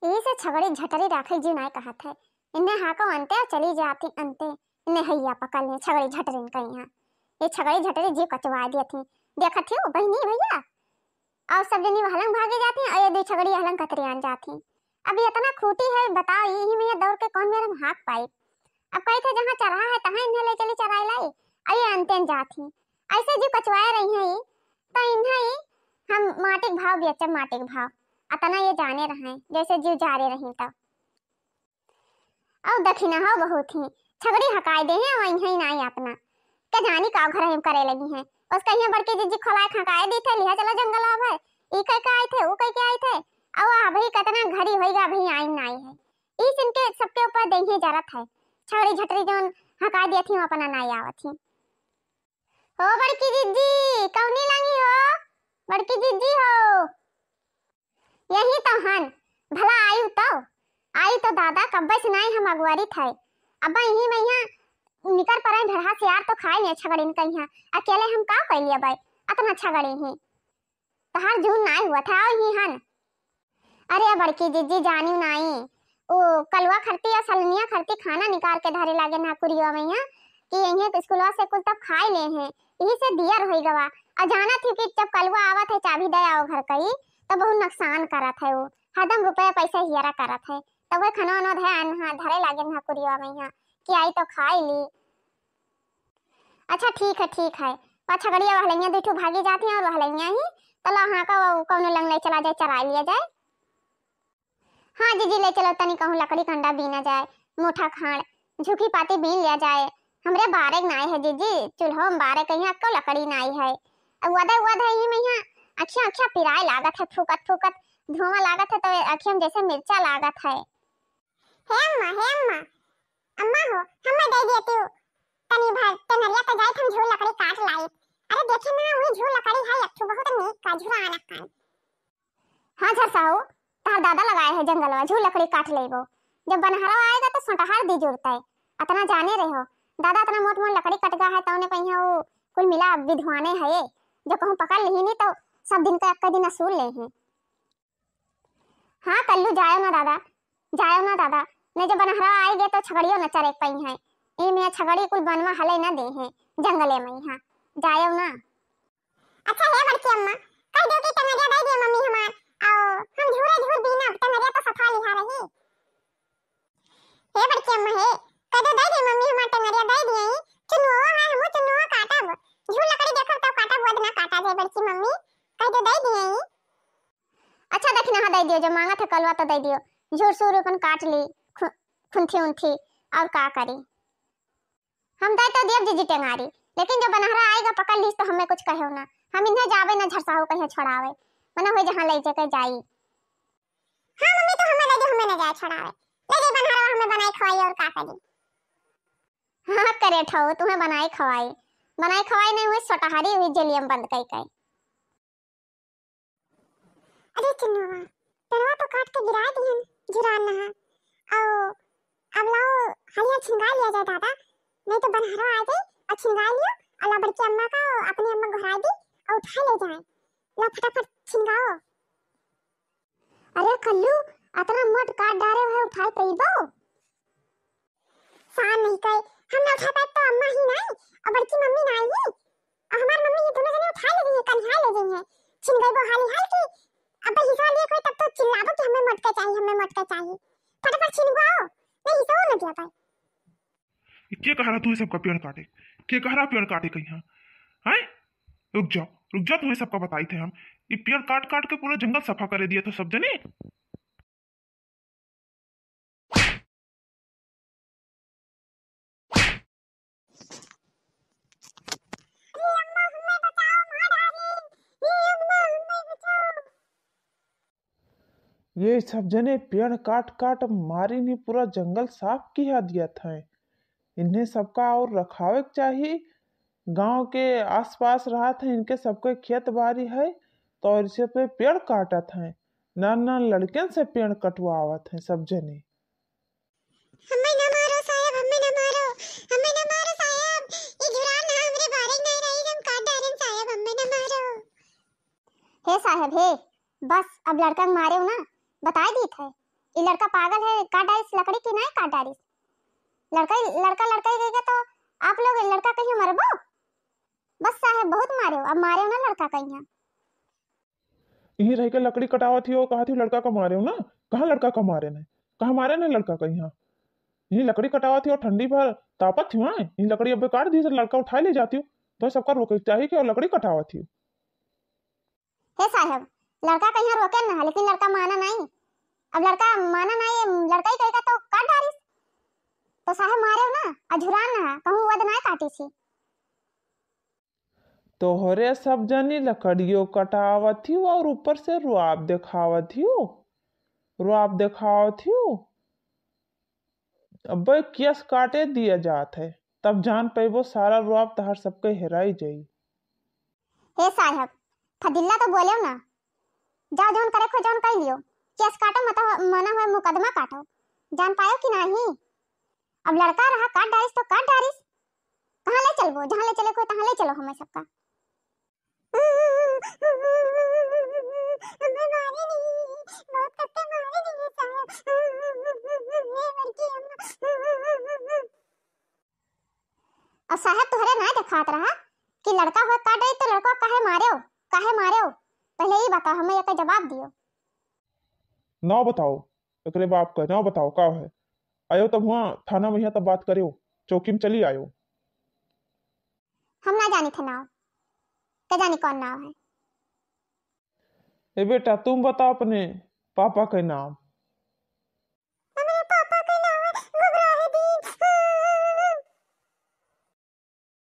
से छगड़ी झटरी राखे जी नाय कहत है। इन्हें हाको अंते और चली जाती अंते। इन्हें हैया पकड़ ले छगड़ी झटरी कहीं यहाँ। ये छगड़ी झटरी जी कचवा दी थी। देखत हो बहनी भैया। और सब जनी हलंग भागे जाती और ये दो छगड़ी हलंग कतरियान जाती। अभी इतना खूटी है बताओ यही में दौड़ के कौन मेरा हाथ पाई। अब कही थे जहाँ चढ़ा है तहाँ इन्हें ले चली चराई लाई। अरे अंतेन जाती। ऐसे जी कचवाए रही है तो इन्हें हम माटिक भाव बेचे माटिक भाव। अतना ये जाने रहे जैसे जीव जा रहे रही तब। और दखिना हो बहुत ही छगड़ी हकाई दे हैं वहीं ही नहीं अपना क्या जानी का घर हम करे लगी हैं। उसका यहाँ बड़की जीजी खलाए खकाए दी थे लिया चलो जंगल अब है ई कह के आए थे वो कह के आए थे अब भाई कितना घड़ी होएगा भाई आई नहीं है इस इनके सबके ऊपर देही जरूरत है। छगड़ी झटरी जोन हका दी थी अपना नहीं आवत थी। हो बड़की जीजी कौनी लगी हो बड़की जीजी हो यही तो हन भला आई तो दादा कब्बे से नहीं हम अगवारी थे अब यही में यहाँ निकर पर ढढ़ा से यार तो खाए नहीं छगड़ी ने कहीं अकेले हम का कर लिया भाई इतना छगड़ी ही तहार जून नहीं हुआ था ही हन। अरे बड़की जीजी जानी नहीं ओ कलवा खरती या सलनिया खरती खाना निकाल के धरे लागे ना कुरिया में यहाँ कि यही स्कूलवा से कुल तब खाए ले हैं यही से दियर होई गवा अजाना थी कि जब कलवा आवत है चाबी दे आओ घर कई तो बहुत नुकसान करत है वो हरदम रुपया पैसा हियरा करत है तब वो खाना वाना धरे लागे ना कुरिया में यहाँ कि आई तो खाई ली। अच्छा ठीक है पाछा गड़िया वहलैया दूठो भागी जाती हैं और वहलैया ही तला हाँ का कौन लंग ले चला जाए चरा लिया जाए। हाँ जीजी ले चलो तनी कहूँ लकड़ी कंडा बीना जाए मोटा खाड़ झुकी पाती बीन लिया जाए हमरे बारे नाई है जीजी चूल्हो में बारे कहीं अक्को लकड़ी नाई है वदा ही में यहाँ अखियाँ पिराए लागत है फूकत धुआं लागत है तो अखियाँ जैसे मिर्चा लागत है। अम्मा हो हमें दे देती हूँ तनी भर तनरिया तो जाए हम झूल लकड़ी काट लाई। अरे देखे ना वही झूल लकड़ी है अच्छू बहुत नीक का झूला आना कान। हाँ झरसाऊ तार दादा लगाए है जंगल में झूल लकड़ी काट लेबो जब बनहरा आएगा तो सोटहार दी जुड़ता है अतना जाने रहे हो दादा इतना मोट लकड़ी कटगा है तो उन्हें कहीं वो कुल मिला विधवाने है जो कहूँ पकड़ ली नहीं तो सब दिन का एक दिन असूल ले हैं। हाँ कल्लू जायो ना दादा ने जब बनहरा आएगे तो छगड़ियों न चरेक पई है ई में छगड़ी कुल बनवा हले न दे हैं जंगले में यहाँ जायो ना। अच्छा है बड़की अम्मा कह दो कि टंगरिया दे दिए मम्मी हमार आओ हम झूरे बिना टंगरिया तो सफा लिहा रही है बड़की अम्मा है कह दो दे दिए मम्मी हमार टंगरिया दे दिए चुनुआ है हम चुनुआ काटब झूल लकड़ी देखब तो काटब वद ना काटा जाए बड़की मम्मी कह दो दे दिए। अच्छा देखना दे दियो जो मांगा था कलवा तो दे दियो झूर सूर अपन काट ली खुंथी उंथी और का करी हम दे तो दियो जीजी टेंगारी लेकिन जब बनहरा आएगा पकड़ लीस तो हमें कुछ कहो ना हम इन्हें जावे ना झरसाहो कहीं छोड़ावे मना हो जहां ले जाके जाई। हां मम्मी तो हमें ले जो हमें ना जाए छोड़ावे ले जे बनहरा हमें बनाई खवाई और का करी। हां करे ठो तुम्हें बनाई खवाई नहीं हुई सोटहारी हुई जेलियम बंद कई अरे चुनुआ तनवा तो काट के गिरा दिहन जुरान ना आओ अब लाओ हलिया छिंगा लिया जाए दादा नहीं तो बनहरा आ गई और छिंगा लियो अल्लाह बड़की अम्मा का अपनी अम्मा घुरा दी और उठा ले जाए ला फटाफट छिंगाओ। अरे कल्लू इतना मोट काट डारे है उठा पईबो सान नहीं कई हम ना उठा पाए तो अम्मा ही नहीं और बड़की मम्मी नहीं ही और हमारी मम्मी ये दोनों जने उठा ले गई कन्हा ले गई है छिंगाई वो हाल की अब हिस्सा लिए कोई तब तो चिल्लाबो कि हमें मटका चाहिए फटाफट छिंगाओ नहीं हिस्सा ना दिया पाए। क्या कह रहा तू सबका पेड़ काटे क्या कह रहा पेड़ काटे कहीं हैं रुक जाओ तुम्हें सबका बताई थे हम ये पेड़ काट के पूरा जंगल सफा करे दिए तो सब जने ये सब जने पेड़ काट मारी ने पूरा जंगल साफ किया दिया था इन्हें सबका और रखावे चाहिए गांव के आसपास रहा था इनके सबके खेत बाड़ी है तो इसे पे पेड़ काटा था ना लड़के से पेड़ कटवावत है सब जने। हमें ना मारो साहब ये जुरान ना हमरे बारे नहीं रही हम काट डालें साहब हमें ना मारो। हे साहब हे बस अब लड़का मारे हो ना बता दी थे ये लड़का पागल है, काट डालिस लकड़ी की नहीं काट डालिस। लड़का लड़का लड़का ही रहेगा तो आप लोग लड़का कहीं मरबो। बस साहब बहुत मारे हो, अब मारे हो ना लड़का कहीं। यही रह के लकड़ी कटावत थी, कहा थी लड़का का मारे हो ना। कहाँ लड़का का मारे ने, कहाँ मारे ने लड़का का यहाँ। यही लकड़ी कटावत थी और ठंडी भर तापत थी वहाँ, यही लकड़ी अब काट दी तो लड़का उठा ले जाती हूँ। तो सबका रोक चाहिए कि और लकड़ी कटावत थी। हे साहब लड़का कहीं रोके ना, लेकिन लड़का माना नहीं। अब लड़का माना नहीं, लड़का ही कहेगा तो काट डालिस। तो साहब मारे हो ना, अझुरान ना कहूँ वद ना काटी सी। तोहरे सब जनी लकड़ियों कटावत थी और ऊपर से रुआब दिखावत थी। रुआब दिखावत थी। अब केस काटे दिया जात है, तब जान पेबो सारा रुआब तहार सबके हेराई जाई। हे साहब फदिल्ला तो बोले ना, जाओ जौन करे खो जौन कर लियो। केस काटो मत मना हुआ मुकदमा काटो, जान पायो कि नहीं। अब लड़का रहा काट डालिस तो काट डालिस। कहाँ ले चलबो, जहाँ ले चले को तहाँ ले चलो हमें सबका। और साहब तुहरे ना दिखात रहा कि लड़का हो काट दे तो लड़का काहे मारे हो, काहे मारे हो। पहले ही बताओ, हमें एक जवाब दियो। ना बताओ, एकरे बाप का ना बताओ का है। आयो तब वहाँ थाना में तब बात करियो, चौकी में चली आयो। हम ना जानी थे नाव, क्या जानी कौन नाव है। ए बेटा तुम बताओ अपने पापा के नाम।